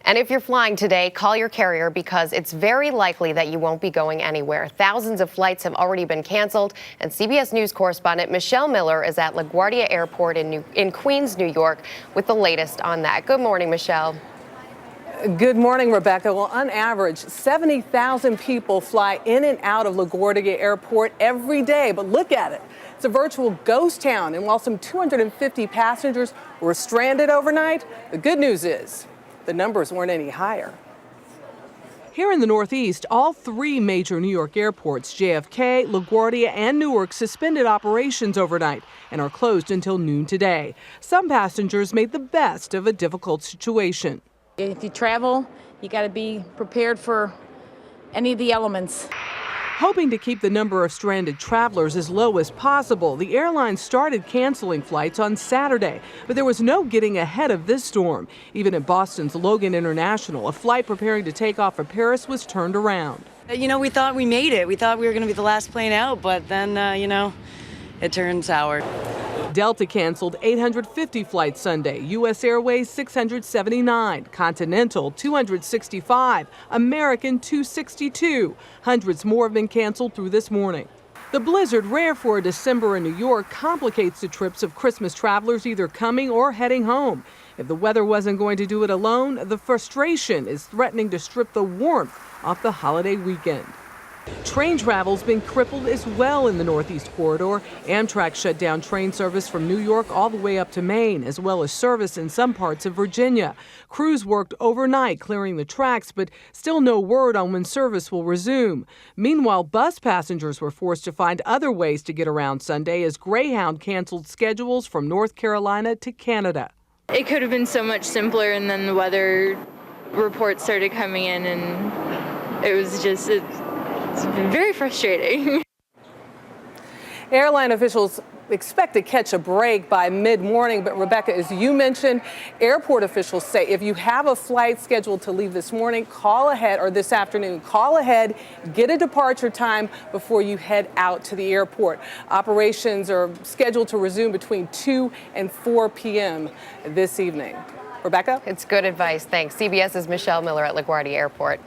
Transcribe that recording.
And if you're flying today, call your carrier because it's very likely that you won't be going anywhere. Thousands of flights have already been canceled, and CBS News correspondent Michelle Miller is at LaGuardia Airport in Queens, New York, with the latest on that. Good morning, Michelle. Good morning, Rebecca. Well, on average, 70,000 people fly in and out of LaGuardia Airport every day. But look at it. It's a virtual ghost town. And while some 250 passengers were stranded overnight, the good news is the numbers weren't any higher. Here in the Northeast, all three major New York airports, JFK, LaGuardia, and Newark, suspended operations overnight and are closed until noon today. Some passengers made the best of a difficult situation. If you travel, you got to be prepared for any of the elements. Hoping to keep the number of stranded travelers as low as possible, the airlines started canceling flights on Saturday, but there was no getting ahead of this storm. Even at Boston's Logan International, a flight preparing to take off for Paris was turned around. We thought we made it. We thought we were going to be the last plane out, but then, it turned sour. Delta canceled 850 flights Sunday, U.S. Airways 679, Continental 265, American 262. Hundreds more have been canceled through this morning. The blizzard, rare for a December in New York, complicates the trips of Christmas travelers either coming or heading home. If the weather wasn't going to do it alone, the frustration is threatening to strip the warmth off the holiday weekend. Train travel's been crippled as well in the Northeast corridor. Amtrak shut down train service from New York all the way up to Maine, as well as service in some parts of Virginia. Crews worked overnight clearing the tracks, but still no word on when service will resume. Meanwhile, bus passengers were forced to find other ways to get around Sunday as Greyhound canceled schedules from North Carolina to Canada. It could have been so much simpler, and then the weather reports started coming in, and it was just... It's been very frustrating. Airline officials expect to catch a break by mid-morning, but Rebecca, as you mentioned, airport officials say if you have a flight scheduled to leave this morning, call ahead, or this afternoon, call ahead, get a departure time before you head out to the airport. Operations are scheduled to resume between 2 and 4 p.m. this evening. Rebecca? It's good advice. Thanks. CBS's Michelle Miller at LaGuardia Airport.